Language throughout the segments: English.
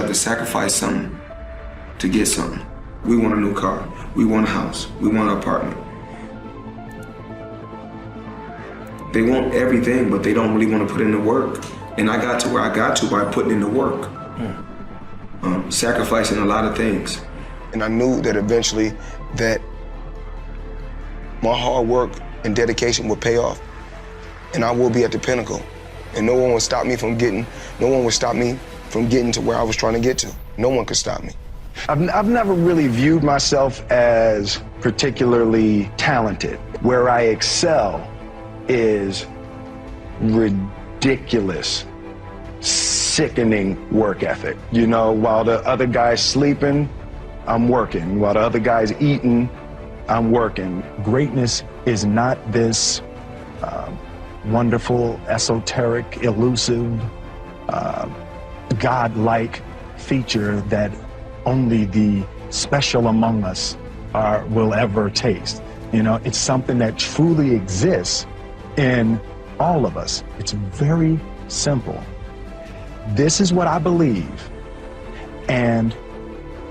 to sacrifice something to get something. We want a new car. We want a house. We want an apartment. They want everything, but they don't really want to put in the work. And I got to where I got to by putting in the work. Sacrificing a lot of things. And I knew that eventually that my hard work and dedication would pay off. And I will be at the pinnacle. And no one would stop me from getting to where I was trying to get to. No one could stop me. I've never really viewed myself as particularly talented. Where I excel is ridiculous, sickening work ethic. You know, while the other guy's sleeping, I'm working. While the other guy's eating, I'm working. Greatness is not this wonderful, esoteric, elusive, God-like feature that only the special among us will ever taste. You know, it's something that truly exists in all of us. It's very simple. This is what I believe, and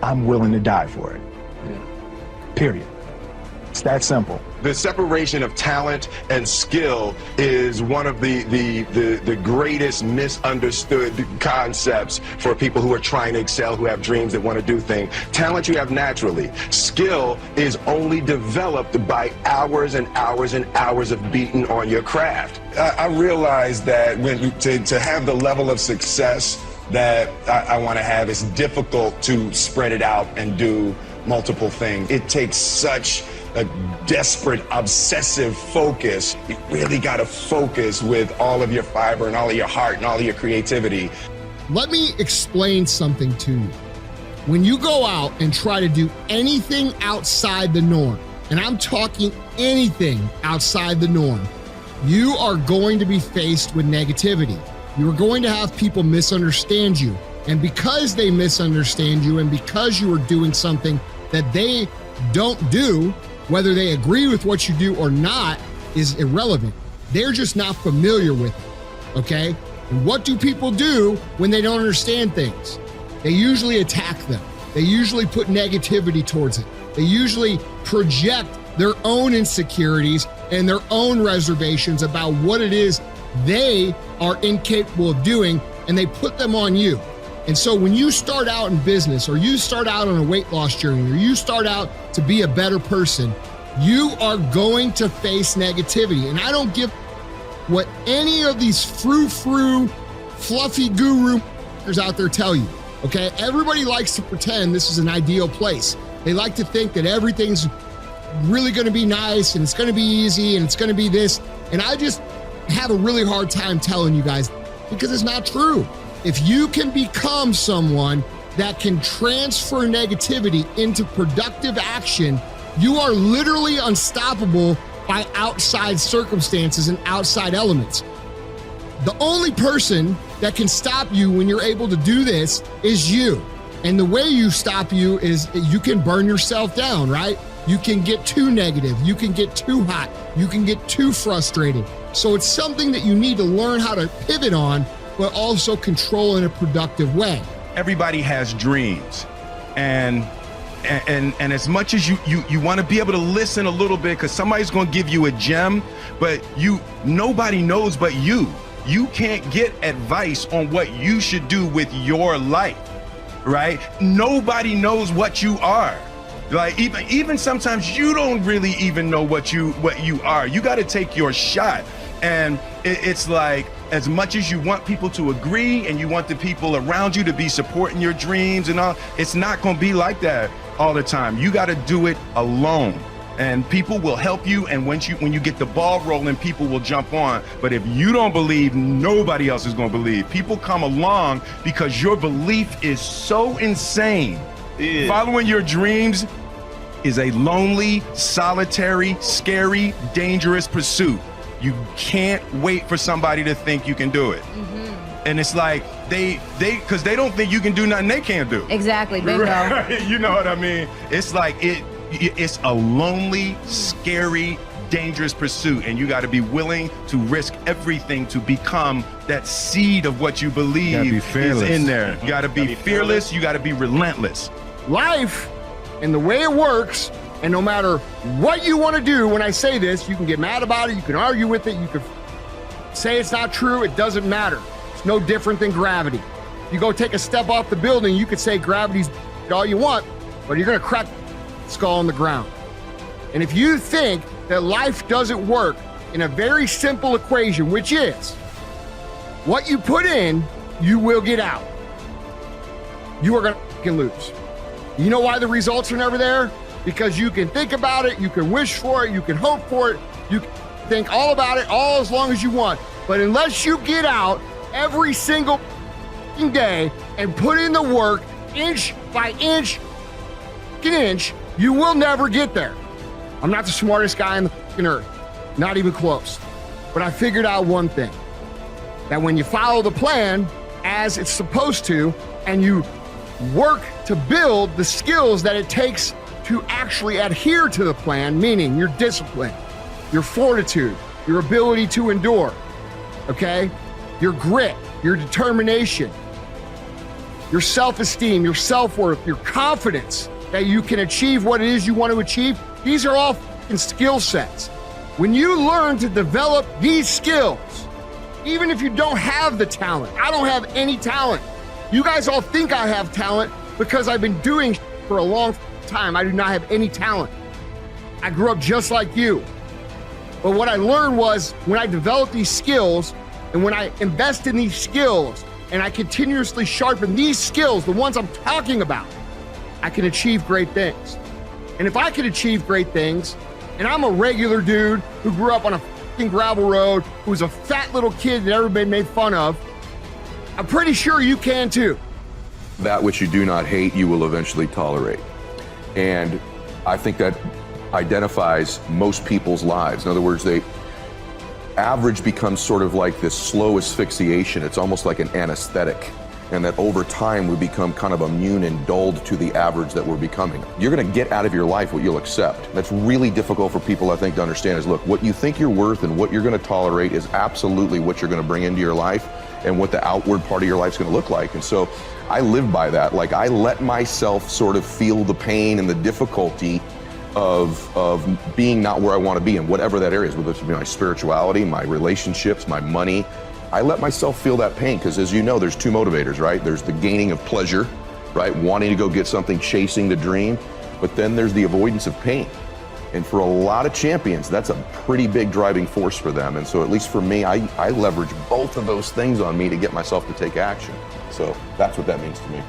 I'm willing to die for it. Period. It's that simple. The separation of talent and skill is one of the greatest misunderstood concepts for people who are trying to excel, who have dreams that want to do things. Talent you have naturally. Skill is only developed by hours and hours and hours of beating on your craft. I realized that to have the level of success that I want to have, it's difficult to spread it out and do multiple things. It takes such a desperate, obsessive focus. You really got to focus with all of your fiber and all of your heart and all of your creativity. Let me explain something to you. When you go out and try to do anything outside the norm, and I'm talking anything outside the norm, you are going to be faced with negativity. You're going to have people misunderstand you. And because they misunderstand you and because you are doing something that they don't do, whether they agree with what you do or not is irrelevant. They're just not familiar with it, okay? And what do people do when they don't understand things? They usually attack them. They usually put negativity towards it. They usually project their own insecurities and their own reservations about what it is they are incapable of doing, and they put them on you. And so when you start out in business, or you start out on a weight loss journey, or you start out to be a better person, you are going to face negativity. And I don't give what any of these frou-frou, fluffy gurus out there tell you, okay? Everybody likes to pretend this is an ideal place. They like to think that everything's really gonna be nice, and it's gonna be easy, and it's gonna be this. And I just have a really hard time telling you guys, because it's not true. If you can become someone that can transfer negativity into productive action, you are literally unstoppable by outside circumstances and outside elements. The only person that can stop you when you're able to do this is you. And the way you stop you is you can burn yourself down, right? You can get too negative. You can get too hot. You can get too frustrated. So it's something that you need to learn how to pivot on, but also control in a productive way. Everybody has dreams, and as much as you want to be able to listen a little bit, because somebody's going to give you a gem, but nobody knows but you. You can't get advice on what you should do with your life, right? Nobody knows what you are. Like even sometimes you don't really even know what you are. You got to take your shot, and it's like, as much as you want people to agree and you want the people around you to be supporting your dreams and all, it's not going to be like that all the time. You got to do it alone, and people will help you. And when you get the ball rolling, people will jump on. But if you don't believe, nobody else is going to believe. People come along because your belief is so insane. Yeah. Following your dreams is a lonely, solitary, scary, dangerous pursuit. You can't wait for somebody to think you can do it. Mm-hmm. And it's like, because they don't think you can do nothing they can't do. Exactly, bingo. Right? You know what I mean? It's like, it's a lonely, scary, dangerous pursuit, and you got to be willing to risk everything to become that seed of what you believe is in there. You got to be fearless. You got to be relentless. Life and the way it works, and no matter what you want to do, when I say this, you can get mad about it, you can argue with it, you can say it's not true, it doesn't matter. It's no different than gravity. You go take a step off the building, you could say gravity's all you want, but you're gonna crack the skull on the ground. And if you think that life doesn't work in a very simple equation, which is what you put in, you will get out. You are gonna lose. You know why the results are never there? Because you can think about it, you can wish for it, you can hope for it, you can think all about it all as long as you want. But unless you get out every single day and put in the work inch by inch, you will never get there. I'm not the smartest guy on the earth, not even close. But I figured out one thing, that when you follow the plan as it's supposed to, and you work to build the skills that it takes to actually adhere to the plan, meaning your discipline, your fortitude, your ability to endure, okay? Your grit, your determination, your self-esteem, your self-worth, your confidence that you can achieve what it is you want to achieve. These are all skill sets. When you learn to develop these skills, even if you don't have the talent, I don't have any talent. You guys all think I have talent because I've been doing for a long time. I do not have any talent. I grew up just like you. But what I learned was when I developed these skills and when I invest in these skills and I continuously sharpen these skills, the ones I'm talking about, I can achieve great things. And if I can achieve great things, and I'm a regular dude who grew up on a fucking gravel road, who was a fat little kid that everybody made fun of, I'm pretty sure you can too. That which you do not hate, you will eventually tolerate. And I think that identifies most people's lives. In other words, average becomes sort of like this slow asphyxiation. It's almost like an anesthetic. And that over time we become kind of immune and dulled to the average that we're becoming. You're gonna get out of your life what you'll accept. That's really difficult for people, I think, to understand is, look, what you think you're worth and what you're gonna tolerate is absolutely what you're gonna bring into your life and what the outward part of your life's gonna look like. And so I live by that. Like, I let myself sort of feel the pain and the difficulty of being not where I wanna be in whatever that area is, whether it's my spirituality, my relationships, my money. I let myself feel that pain because, as you know, there's two motivators, right? There's the gaining of pleasure, right? Wanting to go get something, chasing the dream, but then there's the avoidance of pain. And for a lot of champions, that's a pretty big driving force for them. And so at least for me, I leverage both of those things on me to get myself to take action. So that's what that means to me.